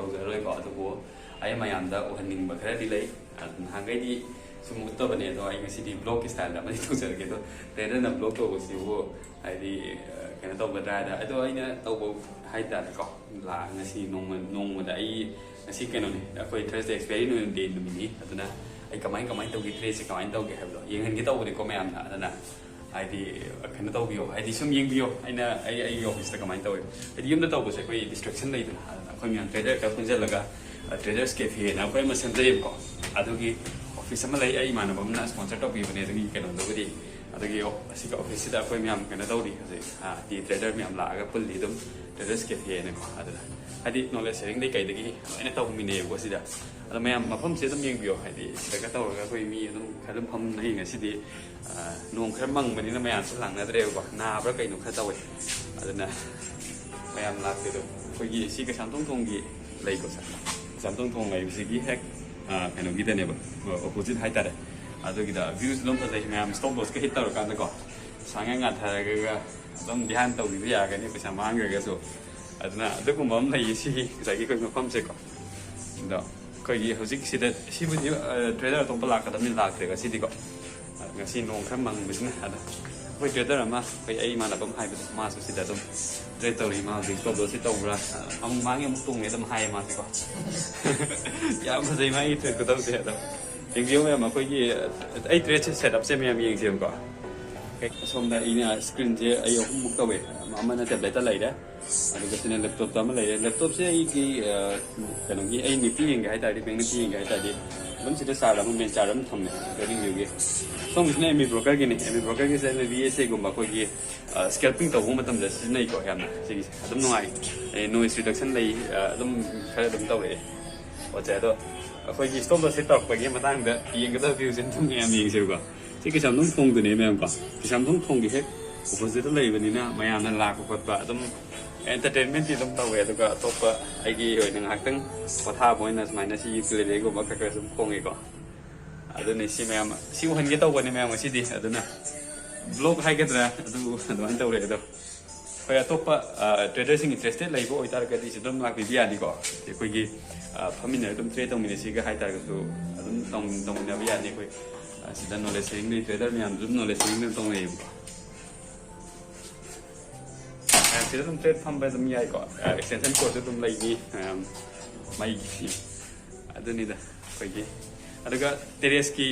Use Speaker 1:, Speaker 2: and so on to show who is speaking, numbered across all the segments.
Speaker 1: ꯇꯧꯖꯔꯣꯏꯀꯣ ꯑꯗꯨꯕꯨ ꯑꯩ ꯃꯌꯥꯝꯗ ꯎꯍꯟꯅꯤꯡꯕ ꯈꯔꯗꯤ ꯂꯩ ꯅꯍꯥꯟꯈꯩꯗꯤ ꯁꯨꯝ ꯎꯠꯇꯕꯅꯦ ꯑꯗꯣ ꯑꯩ ꯉꯁꯤꯗꯤ ꯕ꯭ꯂꯣꯛꯀꯤ ꯁ꯭ꯇꯥꯏꯜꯗ ꯑꯃꯗꯤ ꯇꯧꯖꯔꯒꯦ ꯑꯗꯣ ꯇ꯭ꯔꯦꯗꯔꯅ ꯕ꯭ꯂꯣꯛ ꯇꯧꯕꯁꯤꯕꯨ ꯍꯥꯏꯗꯤ ꯀꯩꯅꯣ ꯇꯧꯒꯗ꯭ꯔꯥ ꯍꯥꯏꯗ ꯑꯗꯣ ꯑꯩꯅ ꯇꯧꯕ ꯍꯥꯏꯇꯥꯔꯦꯀꯣ ꯉꯁꯤ ꯅꯣꯡꯃꯗ ꯑꯩ ꯉꯁꯤ ꯀꯩꯅꯣꯅꯤ ꯑꯩꯈꯣꯏ ꯊꯔꯁꯗꯦ ꯑꯦꯛꯁꯄꯥꯏꯔꯤ ꯗꯦ ꯅꯨꯃꯤꯠꯅꯤ ꯑꯗꯨꯅ ꯑꯩ ꯀꯃꯥꯏꯅ ꯇꯧꯒꯦ ꯇ꯭ꯔꯦꯗꯁꯦ ꯀꯃꯥꯏꯅ ꯇꯧꯒꯦ ꯍꯥꯏꯕꯗꯣ ꯌꯦꯡꯍꯟꯒꯦ ꯇꯧꯕꯅꯤꯀꯣ ꯃꯌꯥꯝꯅ ꯑꯗꯨꯅ ꯍꯥꯏꯗꯤ ꯀꯩꯅꯣ ꯇꯧꯕꯤꯌꯣ ꯍꯥꯏꯗꯤ ꯁꯨꯝ ꯌꯦꯡꯕꯤꯌꯣ ꯑꯩꯒꯤ ꯑꯣꯐꯤꯁꯇ ꯀꯃꯥꯏꯅ ꯇꯧꯋꯤ ꯍꯥꯏꯗꯤ ꯌꯨꯝꯗ ꯇꯧꯕꯁꯦ ꯑꯩꯈꯣꯏ ꯗꯤꯁꯇ꯭ꯔꯦꯛꯁꯟ ꯂꯩꯗꯅ ꯑꯗꯨꯅ ꯑꯩꯈꯣꯏ ꯃꯌꯥꯝ ꯇ꯭ꯔꯦꯗꯔ ꯈꯔ ꯄꯨꯟꯁꯤꯜꯂꯒ ꯇ꯭ꯔꯦꯗꯔꯁ ꯀꯦꯐꯦꯅ ꯑꯩꯈꯣꯏ ꯑꯃ ꯁꯦꯝꯖꯩꯌꯦꯕꯀꯣ ꯑꯗꯨꯒꯤ ꯑꯣꯐꯤꯁ ꯑꯃ ꯂꯩ ꯑꯩ ꯏꯃꯥꯟꯅꯕ ꯑꯃꯅ ꯁ꯭ꯄꯣꯟꯁꯔ ꯇꯧꯕꯤꯕꯅꯦ ꯑꯗꯨꯒꯤ ꯀꯩꯅꯣꯗꯨꯕꯨꯗꯤ ꯑꯗꯨꯒꯤ ꯑꯁꯤꯒꯤ ꯑꯣꯐꯤꯁꯁꯤꯗ ꯑꯩꯈꯣꯏ ꯃꯌꯥꯝ ꯀꯩꯅꯣ ꯇꯧꯔꯤ ꯍꯧꯖꯤꯛ ꯇ꯭ꯔꯦꯗꯔ ꯃꯌꯥꯝ ꯂꯥꯛꯑꯒ ꯄꯨꯜꯂꯤ ꯑꯗꯨꯝ ꯇ꯭ꯔꯦꯗꯔꯁ ꯀꯦꯐꯦꯅꯀꯣ ꯑꯗꯨꯅ ꯍꯥꯏꯗꯤ ꯅꯣꯂꯦꯖ ꯁꯦꯌꯔꯤꯡꯗꯩ ꯀꯩꯗꯒꯤ ꯂꯣꯏꯅ ꯇꯧꯃꯤꯟꯅꯩꯌꯦꯕꯀꯣ ꯁꯤꯗ ꯑꯗꯣ ꯃꯌꯥꯝ ꯃꯐꯝꯁꯦ ꯑꯗꯨꯝ ꯌꯦꯡꯕꯤꯌꯣ ꯍꯥꯏꯗꯤ ꯁꯤꯗꯒ ꯇꯧꯔꯒ ꯑꯩꯈꯣই ꯃꯤ ꯑꯗꯨꯝ ꯈꯔ ꯑꯗꯨꯝ ꯐꯝꯅꯩ ꯉꯁꯤꯗꯤ ꯅꯣꯡ ꯈꯔ ꯃꯪꯕꯅꯤꯅ ꯃꯌꯥꯝꯁꯨ ꯂꯥꯡꯅꯗ꯭ꯔꯦꯕꯀꯣ ꯅꯥꯕ꯭ꯔꯥ ꯀꯩꯅꯣꯈꯔ ꯇꯧꯋꯦ ꯑꯗꯨꯅ ꯃꯌꯥꯝ ꯂꯥꯛꯇꯦ ꯑꯗꯣ ꯑꯩꯈꯣꯏꯒꯤ ꯁꯤ ꯀꯩꯁꯥꯝꯊꯣꯡꯒꯤ ꯂꯩꯀꯣ ꯀꯩꯁꯥꯝꯊꯣꯡ ꯂꯩꯕꯁꯤꯒꯤ ꯍꯦꯛ ꯀꯩꯅꯣꯒꯤꯗꯅꯦꯕ ꯑꯣꯄꯣꯖꯤꯠ ꯍꯥꯏꯇꯥꯔꯦ ꯑꯗꯨꯒꯤꯗ ꯚ꯭ꯌꯨꯁꯨ ꯑꯗꯨꯝ ꯐꯖꯩ ꯃꯌꯥꯝ ꯁ꯭ꯇꯣꯞ ꯂꯣꯁꯀ ꯍꯤꯠ ꯇꯧꯔꯀꯥꯟꯗꯀꯣ ꯁꯥꯡꯉ ꯉꯥꯊꯔꯒ ꯑꯗꯨꯝ ꯙ꯭ꯌꯥꯟ ꯇꯧꯕꯤꯕ ꯌꯥꯒꯅꯤ ꯄꯩꯁꯥ ꯃꯥꯡꯈ꯭ꯔꯒꯁꯨ ꯑꯗꯨꯅ ꯑꯗꯨꯒꯨꯝꯕ ꯑꯃ ꯂꯩꯌꯦ ꯁꯤꯒꯤ ꯉꯁꯥꯏꯒꯤ ꯑꯩꯈꯣꯏ ꯃꯐꯝꯁꯦꯀꯣ ꯑꯗꯣ ꯑꯩꯈꯣꯏꯒꯤ ꯍꯧꯖꯤꯛ ꯁꯤꯗ ꯁꯤꯕꯨꯗꯤ ꯇ꯭ꯔꯦꯗꯔ ꯑꯇꯣꯞꯄ ꯂꯥꯛꯀꯗꯕꯅꯤ ꯂꯥꯛꯇ꯭ꯔꯦ ꯉꯁꯤꯗꯤꯀꯣ ꯉꯁꯤ ꯅꯣꯡ ꯈꯔ ꯃꯪꯕꯁꯤꯅ ꯑꯗꯣ ꯑꯩꯈꯣꯏ ꯇ꯭ꯔꯦꯗꯔ ꯑꯃ ꯑꯩ ꯏꯃꯥꯟꯅꯕ ꯑꯃ ꯍꯥꯏꯕꯗꯣ ꯃꯥꯁꯨ ꯁꯤꯗ ꯑꯗꯨꯝ ꯇ꯭ꯔꯦꯗ ꯇꯧꯔꯤ ꯃꯥ ꯍꯧꯖꯤꯛ ꯁ꯭ꯇꯣꯞ ꯂꯣꯁꯁꯤ ꯇꯧꯕ꯭ꯔꯥ ꯑꯃꯨꯛ ꯃꯥꯡꯉꯦ ꯑꯃꯨꯛ ꯇꯣꯡꯉꯦ ꯑꯗꯨꯝ ꯍꯥꯏꯌꯦ ꯃꯥꯁꯤꯀꯣ ꯌꯥꯝ ꯐꯖꯩ ꯃꯥꯒꯤ ꯇ꯭ꯔꯦꯗ ꯈꯨꯇꯧꯁꯦ ꯑꯗꯣ ꯌꯦꯡꯕꯤꯌꯨ ꯃꯌꯥꯝ ꯑꯩꯈꯣꯏꯒꯤ ꯑꯩ ꯇ꯭ꯔꯦꯗꯁꯦ ꯁꯦꯠꯑꯞꯁꯦ ꯃꯌꯥꯝ ꯌꯦꯡꯁꯦꯕꯀꯣ ꯑꯁꯣꯝꯗ ꯑꯩꯅ ꯁ꯭ꯀ꯭ꯔꯤꯟꯁꯦ ꯑꯩ ꯑꯍꯨꯝꯃꯨꯛ ꯇꯧꯋꯦ ꯑꯃꯅ ꯇꯦꯕ꯭ꯂꯦꯠꯇ ꯂꯩꯔꯦ ꯑꯗꯨꯒ ꯁꯤꯅ ꯂꯦꯞꯇꯣꯞꯇ ꯑꯃ ꯂꯩꯔꯦ ꯂꯦꯞꯇꯣꯞꯁꯦ ꯑꯩꯒꯤ ꯀꯩꯅꯣꯒꯤ ꯑꯩ ꯅꯤꯐꯇꯤ ꯌꯦꯡꯒꯦ ꯍꯥꯏꯇꯥꯔꯗꯤ ꯕꯦꯡꯛ ꯅꯤꯐꯇꯤ ꯌꯦꯡꯒꯦ ꯍꯥꯏꯇꯥꯔꯗꯤ ꯑꯗꯨꯝ ꯁꯤꯗ ꯆꯥꯔꯠ ꯑꯃ ꯃꯦꯟ ꯆꯥꯔꯠ ꯑꯃ ꯊꯝꯃꯦ ꯇ꯭ꯔꯦꯗꯤꯡ ꯚ꯭ꯌꯨꯒꯤ ꯁꯣꯝꯒꯤꯁꯤꯅ ꯑꯦꯝ ꯏ ꯕ꯭ꯔꯣꯀꯔꯒꯤꯅꯤ ꯑꯦꯝ ꯏ ꯕ꯭ꯔꯣꯀꯔꯒꯤꯁꯦ VSA-ꯒꯨꯝꯕ ꯑꯩꯈꯣꯏꯒꯤ ꯁ꯭ꯀꯦꯜꯄꯤꯡ ꯇꯧꯕ ꯃꯇꯝꯗ ꯁꯤꯖꯤꯟꯅꯩꯀꯣ ꯌꯥꯝꯅ ꯁꯤꯒꯤꯁꯦ ꯑꯗꯨꯝ ꯅꯨꯡꯉꯥꯏ ꯅꯣꯏꯁ ꯔꯤꯗꯛꯁꯟ ꯂꯩ ꯑꯗꯨꯝ ꯈꯔ ꯑꯗꯨꯝ ꯇꯧꯔꯛꯑꯦ ꯄꯣꯠꯁꯦ ꯑꯗꯣ ꯑꯩꯈꯣꯏꯒꯤ ꯁ꯭ꯇꯣꯞ ꯂꯣꯁꯁꯦ ꯇꯧꯔꯛꯄꯒꯤ ꯃꯇꯥꯡꯗ ꯌꯦꯡꯒꯗꯕ ꯚ꯭ꯌꯨꯁꯦ ꯑꯗꯨꯝ ꯃꯌꯥꯝ ꯌꯦꯡꯁꯦꯕꯀꯣ ꯁꯤ ꯀꯩꯁꯥꯝꯊꯣꯡ ꯊꯣꯡꯗꯨꯅꯦ ꯃꯌꯥꯝꯀꯣ ꯀꯩꯁꯥꯝꯊꯣꯡ ꯊꯣꯡꯒꯤ ꯍꯦꯛ ꯑꯣꯄꯣꯖꯤꯠꯇ ꯂꯩꯕꯅꯤꯅ ꯃꯌꯥꯝꯅ ꯂꯥꯛꯄ ꯈꯣꯠꯄ ꯑꯗꯨꯝ ꯑꯦꯟꯇꯔꯇꯦꯟꯃꯦꯟꯇꯤ ꯑꯗꯨꯝ ꯇꯧꯋꯦ ꯑꯗꯨꯒ ꯑꯇꯣꯞꯄ ꯑꯩꯒꯤ ꯑꯣꯏꯅ ꯉꯥꯏꯍꯥꯛꯇꯪ ꯄꯣꯊꯥꯕ ꯑꯣꯏꯅ ꯁꯨꯃꯥꯏꯅ ꯁꯤ ꯄ꯭ꯂꯦꯂꯦꯒꯨꯝꯕ ꯈꯔ ꯁꯨꯝ ꯈꯣꯡꯉꯦꯀꯣ ꯑꯗꯨꯅꯤ ꯁꯤ ꯃꯌꯥꯝ ꯁꯤ ꯎꯍꯟꯒꯦ ꯇꯧꯕꯅꯦ ꯃꯌꯥꯝ ꯉꯁꯤꯗꯤ ꯑꯗꯨꯅ ꯕ꯭ꯂꯣꯛ ꯍꯥꯏꯒꯗ꯭ꯔꯥ ꯑꯗꯨꯃꯥꯏꯅ ꯇꯧꯔꯦ ꯑꯗꯣ ꯑꯩꯈꯣꯏ ꯑꯇꯣꯞꯄ ꯇ꯭ꯔꯦꯗꯔꯁꯤꯡ ꯏꯟꯇꯔꯦꯁꯇꯦꯠ ꯂꯩꯕ ꯑꯣꯏꯇꯥꯔꯒꯗꯤ ꯁꯤ ꯑꯗꯨꯝ ꯂꯥꯛꯄꯤꯕ ꯌꯥꯅꯤꯀꯣ ꯑꯩꯈꯣꯏꯒꯤ ꯐꯝꯃꯤꯟꯅꯔꯒ ꯑꯗꯨꯝ ꯇ꯭ꯔꯦꯗ ꯇꯧꯃꯤꯟꯅꯁꯤꯒ ꯍꯥꯏꯇꯥꯔꯒꯁꯨ ꯑꯗꯨꯝ ꯇꯧꯃꯤꯟꯅꯕ ꯌꯥꯅꯤ ꯑꯩꯈꯣꯏ ꯁꯤꯗ ꯅꯣꯂꯦꯖ ꯁꯦꯌꯔꯤꯡ ꯇ꯭ꯔꯦꯗꯔ ꯃꯌꯥꯝꯁꯨ ꯑꯗꯨꯝ ꯅꯣꯂꯦꯖ ꯁꯦꯌरिꯡ ꯑꯗꯨꯝ ꯇꯧꯅꯩꯌꯦꯕꯀꯣ ꯁꯤꯗ ꯑꯗꯨꯝ ꯇ꯭ꯔꯦꯗ ꯐꯝꯕ ꯑꯗꯨꯝ ꯌꯥꯏꯀꯣ ꯑꯦꯛꯁꯇꯦꯟꯁꯟ ꯀꯣꯔꯠꯁꯨ ꯑꯗꯨꯝ ꯂꯩꯅꯤ ꯃꯩꯒꯤ ꯑꯗꯨꯅꯤꯗ ꯑꯩꯈꯣꯏꯒꯤ ꯑꯗꯨꯒ ꯇꯦꯔꯦꯁꯀꯤ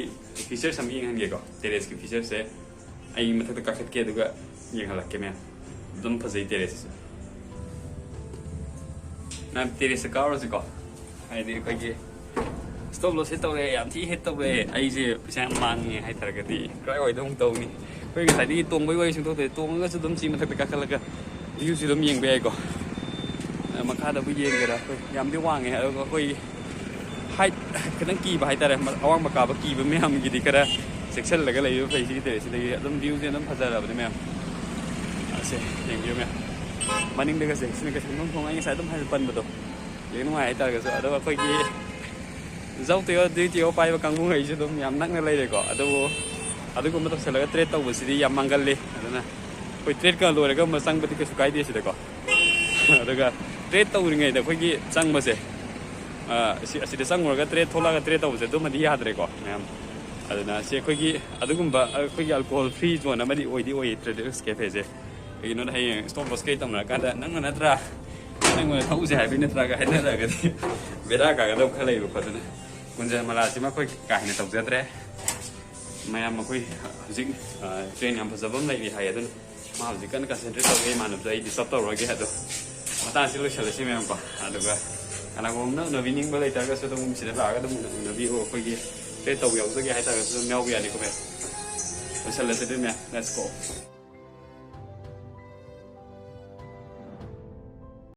Speaker 1: ꯐꯤꯆꯔꯁ ꯑꯃ ꯌꯦꯡꯍꯟꯒꯦꯀꯣ ꯇꯦꯔꯦꯁꯀꯤ ꯐꯤꯆꯔꯁꯦ ꯑꯩ ꯃꯊꯛꯇ ꯀꯥꯈꯠꯀꯦ ꯑꯗꯨꯒ ꯌꯦꯡꯍꯜꯂꯛꯀꯦ ꯃꯌꯥꯝ ꯑꯗꯨꯝ ꯐꯖꯩ ꯇꯦꯔꯦꯁꯁꯦ ꯃꯌꯥꯝ ꯇꯦꯔꯦꯁꯇ ꯀꯥꯎꯔꯁꯤꯀꯣ ꯍꯥꯏꯗꯤ ꯑꯩꯈꯣꯏꯒꯤ ꯁ꯭ꯇꯣꯞ ꯂꯣꯁ ꯍꯤꯠ ꯇꯧꯔꯦ ꯌꯥꯝ ꯊꯤ ꯍꯤꯠ ꯇꯧꯔꯦ ꯑꯩꯁꯦ ꯄꯩꯁꯥ ꯌꯥꯝ ꯃꯥꯡꯉꯦ ꯍꯥꯏꯇꯥꯔꯒꯗꯤ ꯀꯔꯥꯏꯋꯥꯏꯗ ꯑꯃꯨꯛ ꯇꯧꯅꯤ ꯑꯩꯈꯣꯏ ꯉꯁꯥꯏꯗꯒꯤ ꯇꯣꯡꯕꯒꯤ ꯋꯥꯔꯤ ꯁꯨꯡꯊꯣꯛꯇꯦ ꯇꯣꯡꯉꯒꯁꯨ ꯑꯗꯨꯝ ꯁꯤ ꯃꯊꯛꯇ ꯀꯥꯈꯠꯂꯒ ꯚ꯭ꯌꯨꯁꯨ ꯑꯗꯨꯝ ꯌꯦꯡꯕ ꯌꯥꯏꯀꯣ ꯃꯈꯥꯗꯕꯨ ꯌꯦꯡꯒꯦꯔꯥ ꯑꯩꯈꯣꯏ ꯌꯥꯝꯗꯤ ꯋꯥꯡꯉꯦ ꯑꯗꯨꯒ ꯑꯩꯈꯣꯏ ꯍꯥꯏꯠ ꯈꯤꯇꯪ ꯀꯤꯕ ꯍꯥꯏꯇꯥꯔꯦ ꯑꯋꯥꯡꯕ ꯀꯥꯕ ꯀꯤꯕ ꯃꯌꯥꯝꯒꯤꯗꯤ ꯈꯔ ꯆꯦꯛꯁꯤꯜꯂꯒ ꯂꯩꯕ ꯐꯩ ꯁꯤꯒꯤ ꯇꯦꯔꯦꯁꯁꯤꯗꯒꯤ ꯑꯗꯨꯝ ꯚ꯭ꯌꯨꯁꯦ ꯑꯗꯨꯝ ꯐꯖꯔꯕꯅꯦ ꯃꯌꯥꯝ ꯑꯁꯦ ꯌꯦꯡꯕꯤꯌꯨ ꯃꯌꯥꯝ ꯃꯅꯤꯡꯗꯒꯁꯦ ꯁꯤꯅ ꯀꯩꯁꯥꯝꯊꯣꯡ ꯊꯣꯡ ꯑꯩ ꯉꯁꯥꯏ ꯑꯗꯨꯝ ꯄꯟꯕꯗꯣ ꯌꯦꯡ ꯅꯨꯡꯉꯥꯏ ꯍꯥꯏꯇꯥꯔꯒꯁꯨ ꯑꯗꯨꯒ ꯑꯩꯈꯣꯏꯒꯤ ꯖꯧꯇꯦꯌꯣ ꯗ꯭ꯌꯨꯇꯦꯌꯣ ꯄꯥꯏꯕ ꯀꯥꯡꯕꯨꯈꯩꯁꯨ ꯑꯗꯨꯝ ꯌꯥꯝ ꯅꯛꯅ ꯂꯩꯔꯦꯀꯣ ꯑꯗꯨꯕꯨ ꯑꯗꯨꯒꯨꯝꯕ ꯇꯧꯁꯜꯂꯒ ꯇ꯭ꯔꯦꯗ ꯇꯧꯕꯁꯤꯗꯤ ꯌꯥꯝ ꯃꯥꯡꯒꯜꯂꯤ ꯑꯗꯨꯅ ꯑꯩꯈꯣꯏ ꯇ꯭ꯔꯦꯗꯀ ꯂꯣꯏꯔꯒ ꯑꯃ ꯆꯪꯕꯗꯤ ꯀꯩꯁꯨ ꯀꯥꯏꯗꯦ ꯁꯤꯗꯀꯣ ꯑꯗꯨꯒ ꯇ꯭ꯔꯦꯗ ꯇꯧꯔꯤꯉꯩꯗ ꯑꯩꯈꯣꯏꯒꯤ ꯆꯪꯕꯁꯦ ꯑꯁꯤꯗ ꯆꯪꯉꯨꯔꯒ ꯇ꯭ꯔꯦꯗ ꯊꯣꯛꯂꯛꯑꯒ ꯇ꯭ꯔꯦꯗ ꯇꯧꯕꯁꯦ ꯑꯗꯨꯃꯗꯤ ꯌꯥꯗ꯭ꯔꯦꯀꯣ ꯃꯌꯥꯝ ꯑꯗꯨꯅ ꯁꯤ ꯑꯩꯈꯣꯏꯒꯤ ꯑꯗꯨꯒꯨꯝꯕ ꯑꯩꯈꯣꯏꯒꯤ ꯑꯜꯀꯣꯍꯣꯜ ꯐ꯭ꯔꯤ ꯖꯣꯟ ꯑꯃꯗꯤ ꯑꯣꯏꯌꯦ ꯇ꯭ꯔꯦꯗꯔꯁ ꯀꯦꯐꯦꯁꯦ ꯀꯩꯒꯤꯅꯣꯗ ꯍꯌꯦꯡ ꯁ꯭ꯇꯣꯞ ꯂꯣꯁ ꯀꯩ ꯇꯧꯅꯔꯀꯥꯟꯗ ꯅꯪꯅ ꯅꯠꯇ꯭ꯔꯥ ꯅꯪꯉꯣꯟꯗ ꯊꯧꯁꯦ ꯍꯥꯏꯕꯩ ꯅꯠꯇ꯭ꯔꯥꯒ ꯍꯥꯏꯅꯔꯒꯗꯤ ꯕꯦꯔꯥ ꯀꯥꯒꯗꯕ ꯈꯔ ꯂꯩꯕ ꯈꯣꯠꯇꯅ ꯀꯨꯟꯖ ꯃꯂꯥꯁꯤꯃ ꯑꯩꯈꯣꯏ ꯀꯥ ꯍꯦꯟꯅ ꯇꯧꯖꯗ꯭ꯔꯦ ꯃꯌꯥꯝ ꯑꯩꯈꯣꯏ ꯍꯧꯖꯤꯛ ꯇ꯭ꯔꯦꯟ ꯌꯥꯝ ꯐꯖꯕ ꯑꯃ ꯂꯩꯔꯤ ꯍꯥꯏ ꯑꯗꯨꯅ ꯃꯥ ꯍꯧꯖꯤꯛ ꯀꯟꯅ ꯀꯟꯁꯦꯟꯇ꯭ꯔꯦꯠ ꯇꯧꯒꯦ ꯏꯃꯥꯟꯅꯕꯗ ꯑꯩ ꯗꯤꯁꯇꯔꯕ ꯇꯧꯔꯒꯦ ꯑꯗꯣ ꯃꯇꯥꯡꯁꯤ ꯂꯣꯏꯁꯤꯜꯂꯁꯤ ꯃꯌꯥꯝꯀꯣ ꯑꯗꯨꯒ ꯀꯅꯥꯒꯨꯝꯕ ꯎꯅꯕꯤꯅꯤꯡꯕ ꯂꯩꯇꯥꯔꯒꯁꯨ ꯑꯗꯨꯝ ꯁꯤꯗ ꯂꯥꯛꯑꯒ ꯑꯗꯨꯝ ꯎꯅꯕꯤꯌꯨ ꯑꯩꯈꯣꯏꯒꯤ ꯇ꯭ꯔꯦꯗ ꯇꯧꯕ ꯌꯥꯎꯖꯒꯦ ꯍꯥꯏꯇꯥꯔꯒꯁꯨ ꯑꯗꯨꯝ ꯌꯥꯎꯕ ꯌꯥꯅꯤꯀꯣ ꯃꯌꯥꯝ ꯂꯣꯏꯁꯤꯜꯂꯁꯤ ꯑꯗꯨ ꯃꯌꯥꯝ ꯂꯦꯠꯁ ꯒꯣ